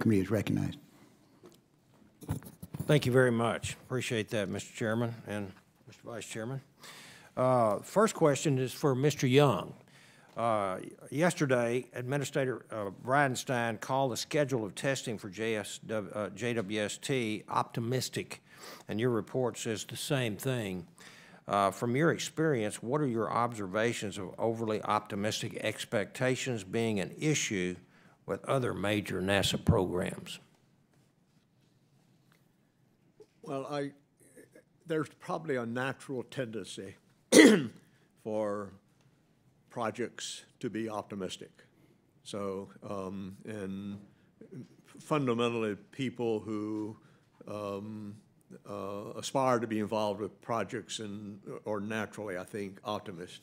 committee is recognized. Thank you very much. Appreciate that, Mr. Chairman and Mr. Vice Chairman. First question is for Mr. Young. Yesterday, Administrator Bridenstine called the schedule of testing for JWST optimistic, and your report says the same thing. From your experience, what are your observations of overly optimistic expectations being an issue with other major NASA programs? Well, there's probably a natural tendency for projects to be optimistic. So, and fundamentally, people who aspire to be involved with projects are naturally, I think, optimists.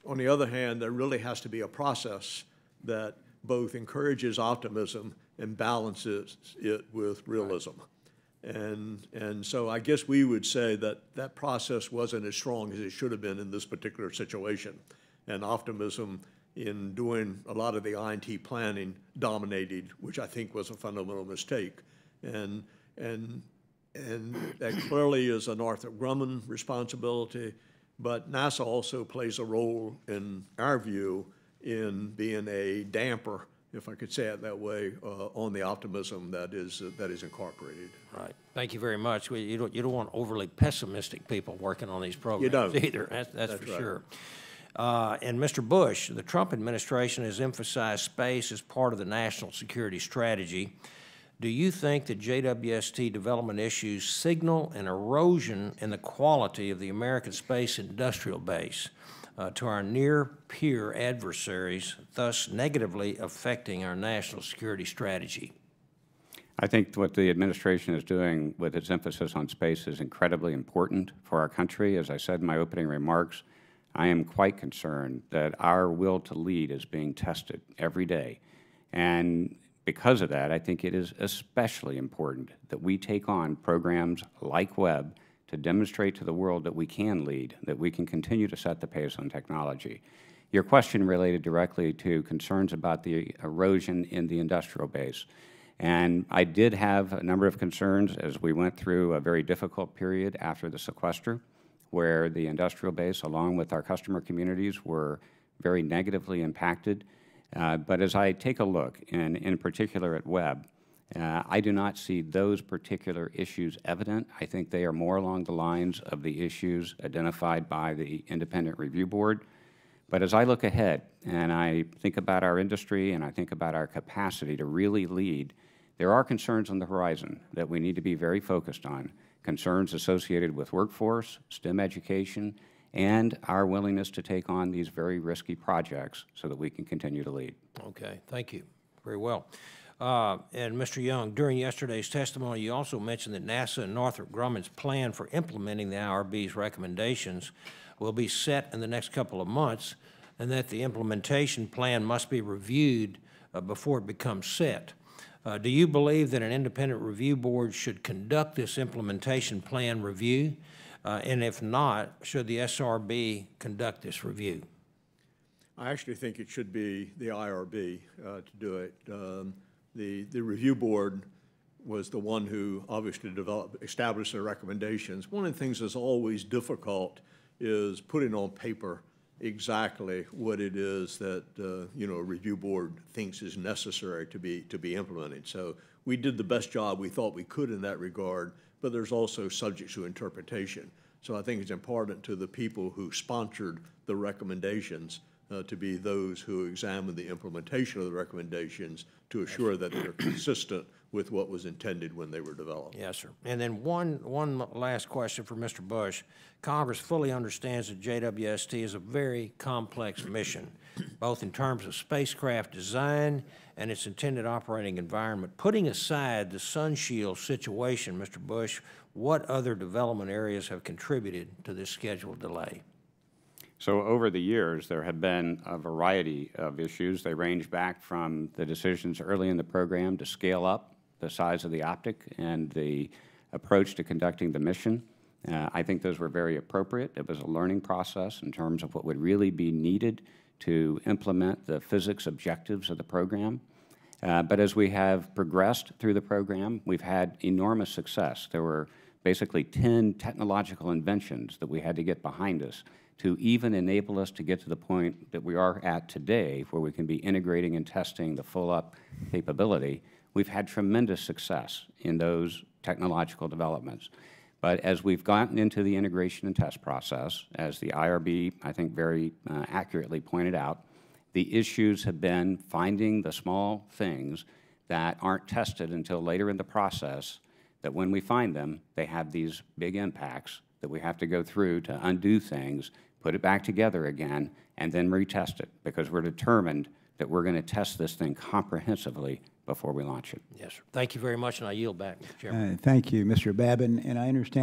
On the other hand, there really has to be a process that both encourages optimism and balances it with realism. And so I guess we would say that that process wasn't as strong as it should have been in this particular situation. And optimism in doing a lot of the I&T planning dominated, which I think was a fundamental mistake. And that clearly is a Northrop Grumman responsibility, but NASA also plays a role, in our view, in being a damper, if I could say it that way, on the optimism that is incorporated. Right. Thank you very much. You don't want overly pessimistic people working on these programs you don't. either. That's for right. Sure. And Mr. Bush, the Trump administration has emphasized space as part of the national security strategy. Do you think that JWST development issues signal an erosion in the quality of the American space industrial base to our near-peer adversaries, thus negatively affecting our national security strategy? I think what the administration is doing with its emphasis on space is incredibly important for our country. As I said in my opening remarks, I am quite concerned that our will to lead is being tested every day. And because of that, I think it is especially important that we take on programs like Webb to demonstrate to the world that we can lead, that we can continue to set the pace on technology. Your question related directly to concerns about the erosion in the industrial base. And I did have a number of concerns as we went through a very difficult period after the sequester, where the industrial base, along with our customer communities, were very negatively impacted. But as I take a look, and in particular at Webb, I do not see those particular issues evident. I think they are more along the lines of the issues identified by the Independent Review Board. But as I look ahead and I think about our industry and I think about our capacity to really lead, there are concerns on the horizon that we need to be very focused on, concerns associated with workforce, STEM education, and our willingness to take on these very risky projects so that we can continue to lead. Okay, thank you. Very well. And Mr. Young, during yesterday's testimony, you also mentioned that NASA and Northrop Grumman's plan for implementing the IRB's recommendations will be set in the next couple of months, and that the implementation plan must be reviewed before it becomes set. Do you believe that an independent review board should conduct this implementation plan review? And if not, should the SRB conduct this review? I actually think it should be the IRB to do it. The review board was the one who obviously established their recommendations. One of the things that's always difficult is putting on paper exactly what it is that a review board thinks is necessary to be implemented. So we did the best job we thought we could in that regard, but there's also subject to interpretation. So I think it's important to the people who sponsored the recommendations to be those who examine the implementation of the recommendations to assure that they're consistent with what was intended when they were developed. Yes, sir. And then one last question for Mr. Bush. Congress fully understands that JWST is a very complex mission, both in terms of spacecraft design and its intended operating environment. Putting aside the Sunshield situation, Mr. Bush, what other development areas have contributed to this scheduled delay? So over the years, there have been a variety of issues. They range back from the decisions early in the program to scale up the size of the optic and the approach to conducting the mission. I think those were very appropriate. It was a learning process in terms of what would really be needed to implement the physics objectives of the program. But as we have progressed through the program, we've had enormous success. There were basically 10 technological inventions that we had to get behind us to even enable us to get to the point that we are at today, where we can be integrating and testing the full-up capability. We've had tremendous success in those technological developments. But as we've gotten into the integration and test process, as the IRB, I think, very accurately pointed out, the issues have been finding the small things that aren't tested until later in the process, that when we find them, they have these big impacts that we have to go through to undo things, put it back together again, and then retest it, because we're determined that we're going to test this thing comprehensively before we launch it. Yes, sir. Thank you very much, and I yield back, Mr. Chairman. Thank you, Mr. Babin. And I understand